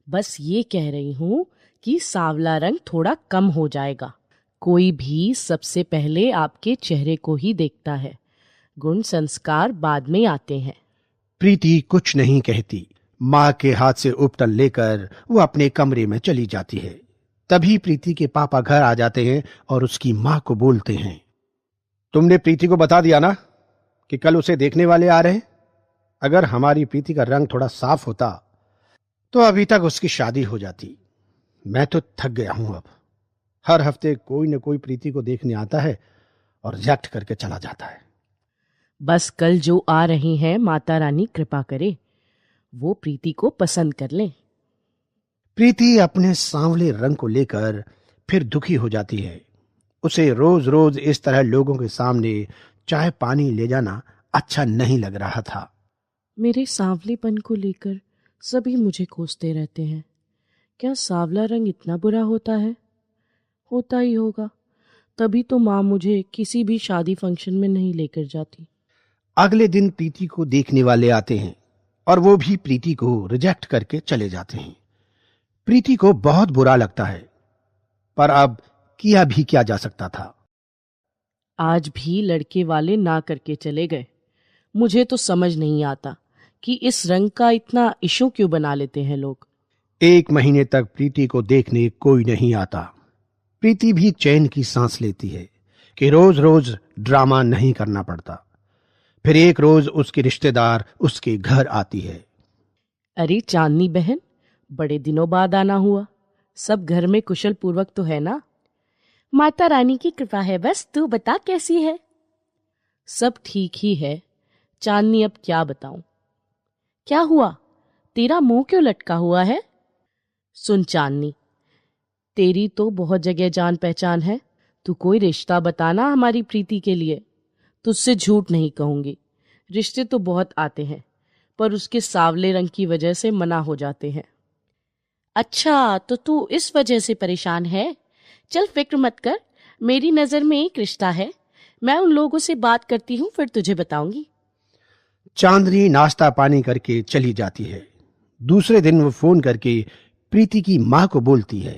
बस ये कह रही हूँ कि सांवला रंग थोड़ा कम हो जाएगा। कोई भी सबसे पहले आपके चेहरे को ही देखता है, गुण संस्कार बाद में आते हैं। प्रीति कुछ नहीं कहती। माँ के हाथ से उपटन लेकर वो अपने कमरे में चली जाती है। तभी प्रीति के पापा घर आ जाते हैं और उसकी माँ को बोलते हैं, तुमने प्रीति को बता दिया ना कि कल उसे देखने वाले आ रहे हैं? अगर हमारी प्रीति का रंग थोड़ा साफ होता तो अभी तक उसकी शादी हो जाती। मैं तो थक गया हूं। अब हर हफ्ते कोई न कोई प्रीति को देखने आता है और रिजेक्ट करके चला जाता है। बस कल जो आ रहे हैं माता रानी कृपा करे वो प्रीति को पसंद कर लें। प्रीति अपने सांवले रंग को लेकर फिर दुखी हो जाती है। उसे रोज रोज इस तरह लोगों के सामने चाय पानी ले जाना अच्छा नहीं लग रहा था। मेरे सांवलेपन को लेकर सभी मुझे कोसते रहते हैं। क्या सांवला रंग इतना बुरा होता है? होता ही होगा, तभी तो माँ मुझे किसी भी शादी फंक्शन में नहीं लेकर जाती। अगले दिन प्रीति को देखने वाले आते हैं और वो भी प्रीति को रिजेक्ट करके चले जाते हैं। प्रीति को बहुत बुरा लगता है, पर अब किया भी क्या जा सकता था। आज भी लड़के वाले ना करके चले गए। मुझे तो समझ नहीं आता कि इस रंग का इतना इशू क्यों बना लेते हैं लोग। 1 महीने तक प्रीति को देखने कोई नहीं आता। प्रीति भी चैन की सांस लेती है कि रोज रोज ड्रामा नहीं करना पड़ता। फिर एक रोज उसकी रिश्तेदार उसके घर आती है। अरे चांदनी बहन, बड़े दिनों बाद आना हुआ। सब घर में कुशल पूर्वक तो है ना? माता रानी की कृपा है, बस तू बता कैसी है? सब ठीक ही है चांदनी, अब क्या बताऊं। क्या हुआ, तेरा मुंह क्यों लटका हुआ है? सुन चांदनी, तेरी तो बहुत जगह जान पहचान है। तू कोई रिश्ता बताना हमारी प्रीति के लिए। तुझसे झूठ नहीं कहूंगी, रिश्ते तो बहुत आते हैं, पर उसके सांवले रंग की वजह से मना हो जाते हैं। अच्छा, तो तू इस वजह से परेशान है? चल फिक्र मत कर, मेरी नजर में एक रिश्ता है। मैं उन लोगों से बात करती हूँ, फिर तुझे बताऊंगी। चांदनी नाश्ता पानी करके चली जाती है। दूसरे दिन वो फोन करके प्रीति की माँ को बोलती है।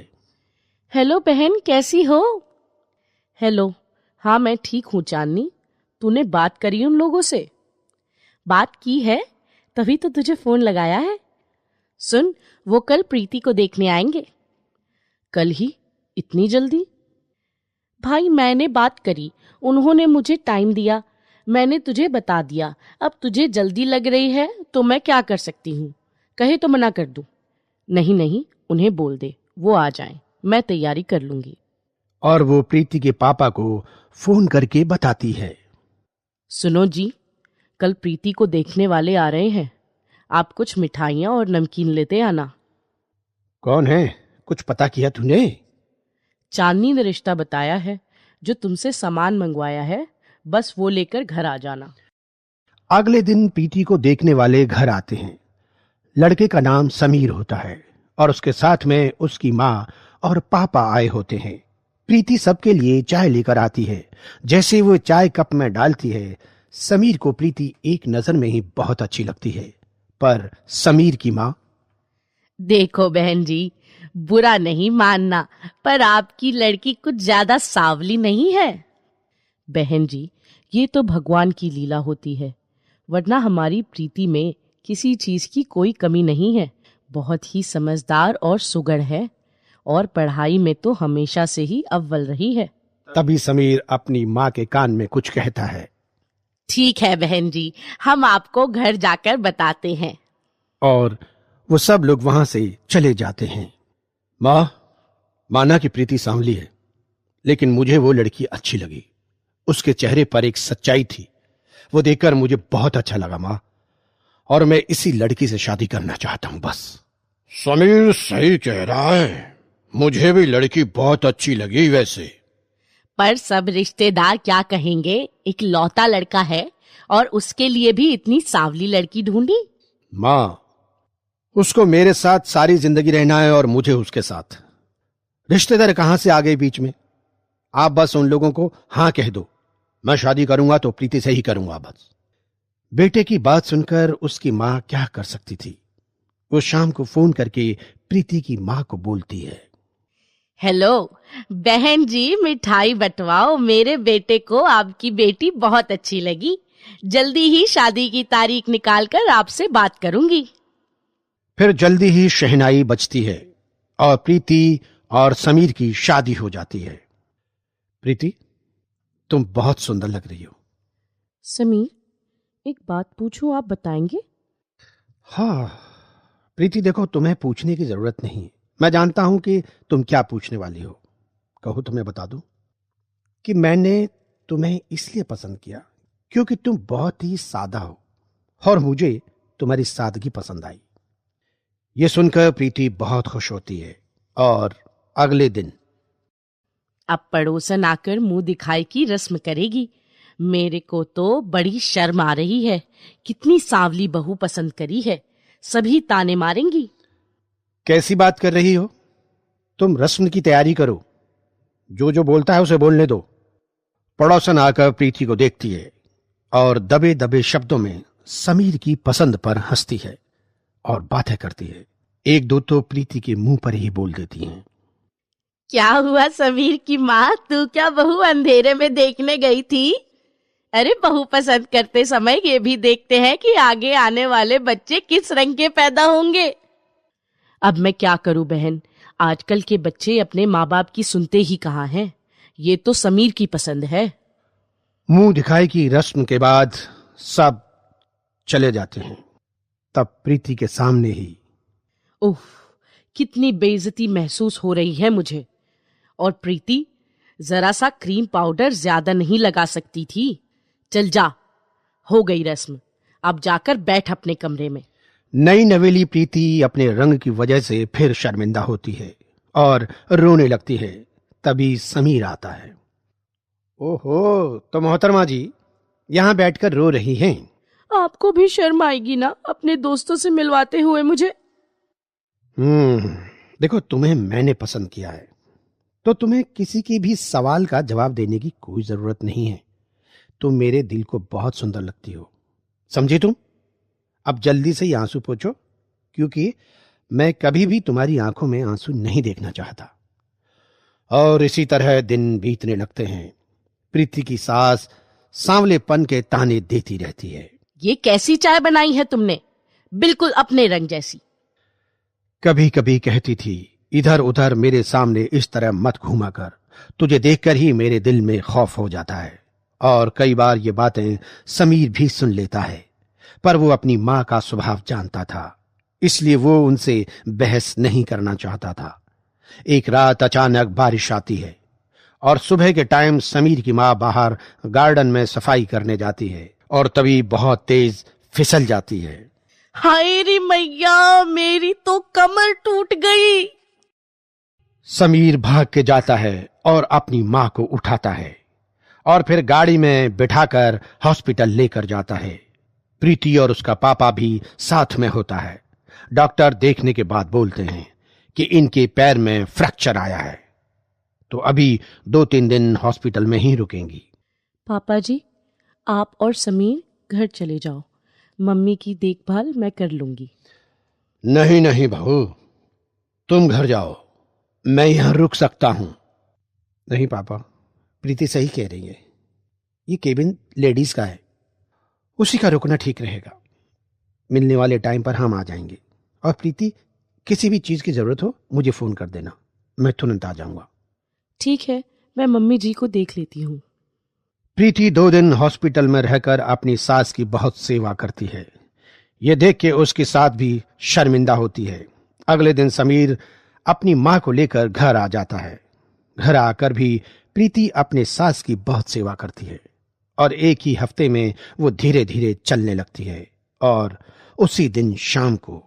हेलो बहन, कैसी हो? हेलो, हाँ मैं ठीक हूँ चांदनी। तूने बात करी उन लोगों से? बात की है, तभी तो तुझे फोन लगाया है। सुन, वो कल प्रीति को देखने आएंगे। कल ही? इतनी जल्दी? भाई मैंने बात करी, उन्होंने मुझे टाइम दिया, मैंने तुझे बता दिया। अब तुझे जल्दी लग रही है तो मैं क्या कर सकती हूँ? कहे तो मना कर दूं? नहीं नहीं, उन्हें बोल दे वो आ जाएं, मैं तैयारी कर लूंगी। और वो प्रीति के पापा को फोन करके बताती है। सुनो जी, कल प्रीति को देखने वाले आ रहे हैं। आप कुछ मिठाइयाँ और नमकीन लेते आना। कौन है, कुछ पता किया तूने? चांदनी ने रिश्ता बताया है, जो तुमसे सामान मंगवाया है, बस वो लेकर घर आ जाना। अगले दिन प्रीति को देखने वाले घर आते हैं। लड़के का नाम समीर होता है और उसके साथ में उसकी माँ और पापा आए होते हैं। प्रीति सबके लिए चाय लेकर आती है। जैसे वो चाय कप में डालती है, समीर को प्रीति एक नजर में ही बहुत अच्छी लगती है। पर समीर की माँ, देखो बहन जी, बुरा नहीं मानना, पर आपकी लड़की कुछ ज्यादा सांवली नहीं है। बहन जी, ये तो भगवान की लीला होती है, वरना हमारी प्रीति में किसी चीज की कोई कमी नहीं है। बहुत ही समझदार और सुगढ़ है, और पढ़ाई में तो हमेशा से ही अव्वल रही है। तभी समीर अपनी माँ के कान में कुछ कहता है। ठीक है बहन जी, हम आपको घर जाकर बताते हैं। और वो सब लोग वहां से चले जाते हैं। माँ, माना कि प्रीति सांवली है, लेकिन मुझे वो लड़की अच्छी लगी। उसके चेहरे पर एक सच्चाई थी, वो देखकर मुझे बहुत अच्छा लगा माँ, और मैं इसी लड़की से शादी करना चाहता हूँ बस। समीर सही कह रहा है, मुझे भी लड़की बहुत अच्छी लगी वैसे। पर सब रिश्तेदार क्या कहेंगे? एक लौता लड़का है और उसके लिए भी इतनी सांवली लड़की ढूंढी। माँ, उसको मेरे साथ सारी जिंदगी रहना है और मुझे उसके साथ। रिश्तेदार कहां से आ गए बीच में? आप बस उन लोगों को हाँ कह दो, मैं शादी करूंगा तो प्रीति से ही करूंगा बस। बेटे की बात सुनकर उसकी माँ क्या कर सकती थी। वो शाम को फोन करके प्रीति की माँ को बोलती है। हेलो बहन जी, मिठाई बंटवाओ, मेरे बेटे को आपकी बेटी बहुत अच्छी लगी। जल्दी ही शादी की तारीख निकालकर आपसे बात करूंगी। फिर जल्दी ही शहनाई बजती है और प्रीति और समीर की शादी हो जाती है। प्रीति, तुम बहुत सुंदर लग रही हो। समीर, एक बात पूछूं, आप बताएंगे? हाँ प्रीति, देखो तुम्हें पूछने की जरूरत नहीं, मैं जानता हूं कि तुम क्या पूछने वाली हो। कहो तो मैं बता दूं कि मैंने तुम्हें इसलिए पसंद किया क्योंकि तुम बहुत ही सादा हो और मुझे तुम्हारी सादगी पसंद आई। ये सुनकर प्रीति बहुत खुश होती है और अगले दिन अब पड़ोसन आकर मुंह दिखाई की रस्म करेगी। मेरे को तो बड़ी शर्म आ रही है। कितनी सांवली बहू पसंद करी है, सभी ताने मारेंगी। कैसी बात कर रही हो? तुम रस्म की तैयारी करो, जो जो बोलता है उसे बोलने दो। पड़ोसन आकर प्रीति को देखती है और दबे दबे शब्दों में समीर की पसंद पर हंसती है और बातें करती है। एक दो तो प्रीति के मुंह पर ही बोल देती हैं। क्या हुआ समीर की माँ, तू क्या बहू अंधेरे में देखने गई थी? अरे बहू पसंद करते समय ये भी देखते हैं कि आगे आने वाले बच्चे किस रंग के पैदा होंगे। अब मैं क्या करूं बहन, आजकल के बच्चे अपने माँ बाप की सुनते ही कहाँ हैं। ये तो समीर की पसंद है। मुंह दिखाई की रस्म के बाद सब चले जाते हैं। तब प्रीति के सामने ही उफ, कितनी बेइज्जती महसूस हो रही है मुझे। और प्रीति, जरा सा क्रीम पाउडर ज्यादा नहीं लगा सकती थी? चल जा, हो गई रस्म, अब जाकर बैठ अपने कमरे में। नई नवेली प्रीति अपने रंग की वजह से फिर शर्मिंदा होती है और रोने लगती है। तभी समीर आता है। ओहो, तो मोहतरमा जी यहाँ बैठकर रो रही हैं। आपको भी शर्म आएगी ना अपने दोस्तों से मिलवाते हुए मुझे। देखो, तुम्हें मैंने पसंद किया है तो तुम्हें किसी की भी सवाल का जवाब देने की कोई जरूरत नहीं है। तुम मेरे दिल को बहुत सुंदर लगती हो, समझी तुम? अब जल्दी से ही आंसू पोंछो, क्योंकि मैं कभी भी तुम्हारी आंखों में आंसू नहीं देखना चाहता। और इसी तरह दिन बीतने लगते हैं। प्रीति की सास सांवलेपन के ताने देती रहती है। ये कैसी चाय बनाई है तुमने, बिल्कुल अपने रंग जैसी। कभी कभी कहती थी, इधर उधर मेरे सामने इस तरह मत घूमा कर, तुझे देखकर ही मेरे दिल में खौफ हो जाता है। और कई बार ये बातें समीर भी सुन लेता है, पर वो अपनी माँ का स्वभाव जानता था, इसलिए वो उनसे बहस नहीं करना चाहता था। एक रात अचानक बारिश आती है और सुबह के टाइम समीर की माँ बाहर गार्डन में सफाई करने जाती है और तभी बहुत तेज फिसल जाती है। हाय रे मैया, मेरी तो कमर टूट गई। समीर भाग के जाता है और अपनी माँ को उठाता है और फिर गाड़ी में बिठाकर हॉस्पिटल लेकर जाता है। प्रीति और उसका पापा भी साथ में होता है। डॉक्टर देखने के बाद बोलते हैं कि इनके पैर में फ्रैक्चर आया है, तो अभी 2-3 दिन हॉस्पिटल में ही रुकेंगी। पापा जी, आप और समीर घर चले जाओ, मम्मी की देखभाल मैं कर लूंगी। नहीं नहीं बहू, तुम घर जाओ, मैं यहां रुक सकता हूं। नहीं पापा, प्रीति सही कह रही है, ये केबिन लेडीज का है, उसी का रुकना ठीक रहेगा। मिलने वाले टाइम पर हम आ जाएंगे और प्रीति, किसी भी चीज की जरूरत हो मुझे फोन कर देना, मैं तुरंत आ जाऊंगा। ठीक है, मैं मम्मी जी को देख लेती हूँ। प्रीति 2 दिन हॉस्पिटल में रहकर अपनी सास की बहुत सेवा करती है। ये देख के उसकी सास भी शर्मिंदा होती है। अगले दिन समीर अपनी माँ को लेकर घर आ जाता है। घर आकर भी प्रीति अपने सास की बहुत सेवा करती है और एक ही हफ्ते में वो धीरे धीरे चलने लगती है। और उसी दिन शाम को,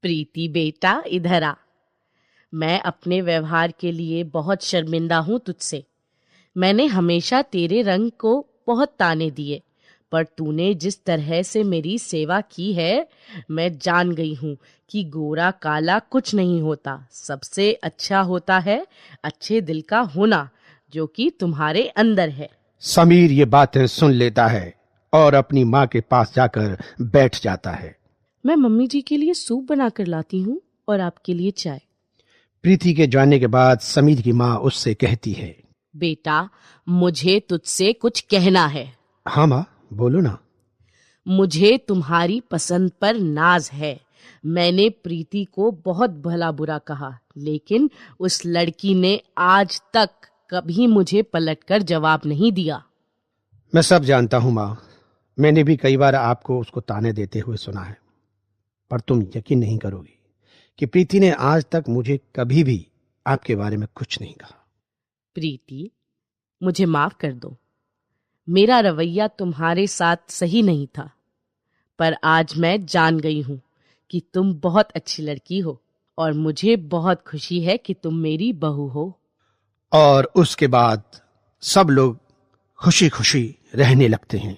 प्रीति बेटा इधर आ, मैं अपने व्यवहार के लिए बहुत शर्मिंदा हूँ तुझसे। मैंने हमेशा तेरे रंग को बहुत ताने दिए, पर तूने जिस तरह से मेरी सेवा की है, मैं जान गई हूँ कि गोरा काला कुछ नहीं होता। सबसे अच्छा होता है अच्छे दिल का होना, जो कि तुम्हारे अंदर है। समीर ये बातें सुन लेता है और अपनी माँ के पास जाकर बैठ जाता है। मैं मम्मी जी के लिए सूप बनाकर लाती हूँ और आपके लिए चाय। प्रीति के जाने के बाद समीर की माँ उससे कहती है, बेटा, मुझे तुझसे कुछ कहना है। हाँ माँ, बोलो ना। मुझे तुम्हारी पसंद पर नाज है। मैंने प्रीति को बहुत भला बुरा कहा, लेकिन उस लड़की ने आज तक कभी मुझे पलटकर जवाब नहीं दिया। मैं सब जानता हूँ माँ, मैंने भी कई बार आपको उसको ताने देते हुए सुना है, पर तुम यकीन नहीं करोगी कि प्रीति ने आज तक मुझे कभी भी आपके बारे में कुछ नहीं कहा। प्रीति, मुझे माफ कर दो। मेरा रवैया तुम्हारे साथ सही नहीं था, पर आज मैं जान गई हूं कि तुम बहुत अच्छी लड़की हो और मुझे बहुत खुशी है कि तुम मेरी बहू हो। और उसके बाद सब लोग खुशी खुशी रहने लगते हैं।